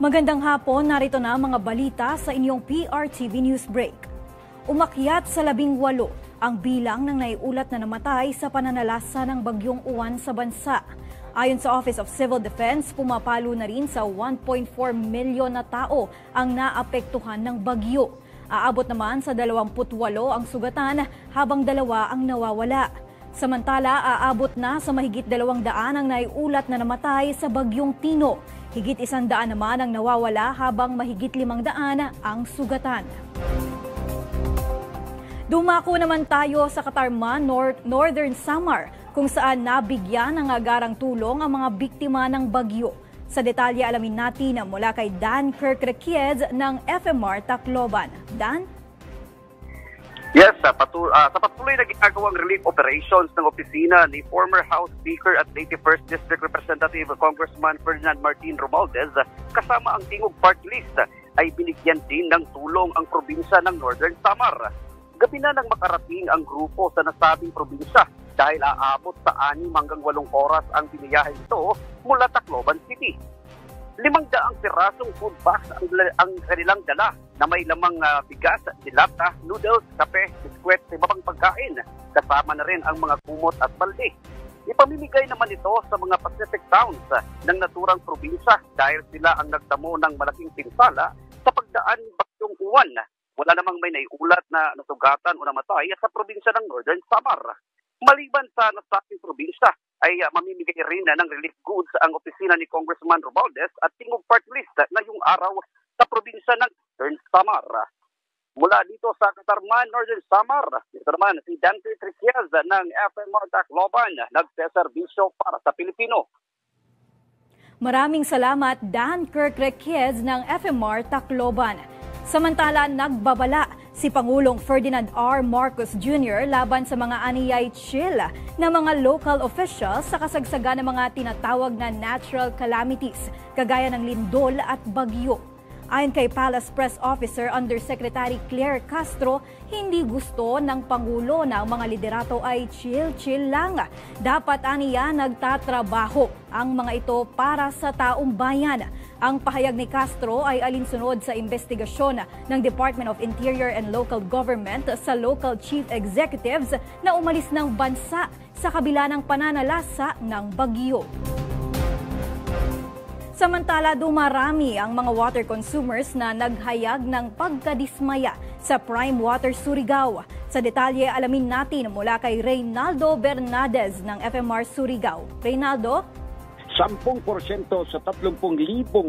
Magandang hapon, narito na ang mga balita sa inyong PRTV News Break. Umakyat sa 18 ang bilang ng naiulat na namatay sa pananalasa ng bagyong Uwan sa bansa. Ayon sa Office of Civil Defense, pumapalo na rin sa 1.4 milyon na tao ang naapektuhan ng bagyo. Aabot naman sa 28 ang sugatan habang 2 ang nawawala. Samantala, aabot na sa mahigit 200 ang naiulat na namatay sa bagyong Tino. Higit 100 naman ang nawawala habang mahigit 500 ang sugatan. Dumako naman tayo sa Katarman, Northern Samar, kung saan nabigyan ng agarang tulong ang mga biktima ng bagyo. Sa detalye alamin natin mula kay Dan Kirk-Rekiez ng FMR Tacloban. Dan? Yes, sa patuloy na ginagawang relief operations ng opisina ni former House Speaker at 81st District Representative Congressman Ferdinand Martin Romualdez kasama ang Tingog Party List ay binigyan din ng tulong ang probinsya ng Northern Samar. Gabi na nang makarating ang grupo sa nasabing probinsya dahil aabot sa 6 hanggang 8 oras ang biniyahe nito mula Tacloban City. 500 pirasong food box ang kanilang dala na may lamang bigas, dilata, noodles, kape, biskwet, at iba pang pagkain. Kasama na rin ang mga kumot at balde. Ipamimigay naman ito sa mga Pacific towns ng naturang probinsya dahil sila ang nagtamo ng malaking pinsala sa pagdaan ng bagyong Uwan. Wala namang may naiulat na nasugatan o namatay sa probinsya ng Northern Samar. Maliban sa nasabing probinsya, ay mamimigay rin ng relief goods ang opisina ni Congressman Romualdez at Tingog Party List ngayong araw sa probinsya ng Northern Samar. Mula dito sa Katarman, Northern Samar, ito naman si Dan Kirk-Rekiez ng FMR Tacloban, nagseserbisyo para sa Pilipino. Maraming salamat, Dan Kirk-Rekiez ng FMR Tacloban. Samantala, nagbabala si Pangulong Ferdinand R. Marcos Jr. laban sa mga aniyay chill na mga local officials sa kasagsagan ng mga tinatawag na natural calamities, kagaya ng lindol at bagyo. Ayon kay Palace Press Officer Undersecretary Claire Castro, hindi gusto ng Pangulo na ang mga liderato ay chill-chill lang. Dapat aniya nagtatrabaho ang mga ito para sa taong bayan. Ang pahayag ni Castro ay alinsunod sa investigasyon ng Department of Interior and Local Government sa local chief executives na umalis ng bansa sa kabila ng pananalasa ng bagyo. Samantala, dumarami ang mga water consumers na naghayag ng pagkadismaya sa Prime Water Surigao. Sa detalye, alamin natin mula kay Reynaldo Bernadez ng FMR Surigao. Reynaldo? 10% sa 30,000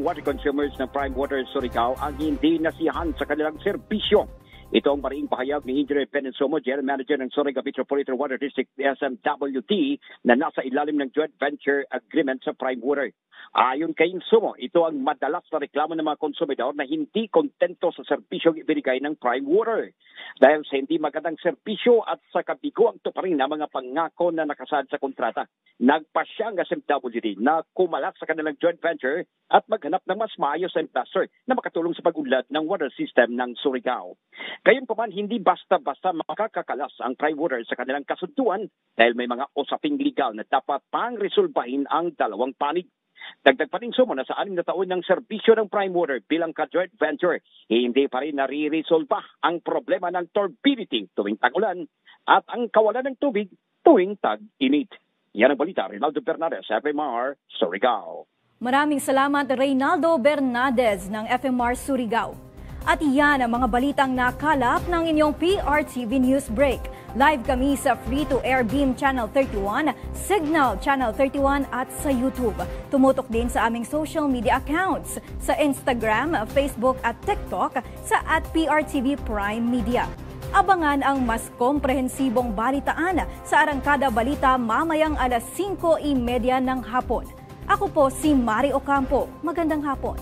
water consumers ng Prime Water Surigao ang hindi nasiyahan sa kanilang serbisyo. Ito ang maring pahayag ni Engineer Penensomo, General Manager ng Surigao Metropolitan Water District SMWD na nasa ilalim ng joint venture agreement sa Prime Water. Ayon kay Insumo, ito ang madalas na reklamo ng mga konsumidor na hindi kontento sa serbisyong ibinigay ng Prime Water. Dahil sa hindi magandang serbisyo at sa kabiguang tuparin ng mga pangako na nakasaad sa kontrata, nagpasya ang SMWD na kumalat sa kanilang joint venture at maghanap ng mas maayos na investor na makatulong sa pag-unlad ng water system ng Surigao. Gayunpaman, hindi basta-basta makakakalas ang Prime Water sa kanilang kasunduan dahil may mga usaping legal na dapat pang-resolbahin ang dalawang panig. Dagdag pa rin sumo na sa 6 na taon ng serbisyo ng Prime Water bilang ka-joint venture, hindi pa rin nare-resolba ang problema ng turbidity tuwing tag-ulan at ang kawalan ng tubig tuwing tag-init. Yan ang balita, Reynaldo Bernadez, FMR Surigao. Maraming salamat, Reynaldo Bernadez ng FMR Surigao. At iyan ang mga balitang nakalap ng inyong PRTV News Break. Live kami sa free-to-air Beam Channel 31, Signal Channel 31 at sa YouTube. Tumutok din sa aming social media accounts sa Instagram, Facebook at TikTok sa @PRTV Prime Media. Abangan ang mas komprehensibong balitaan sa Arangkada Balita mamayang alas 5:30 ng hapon. Ako po si Mari Ocampo. Magandang hapon.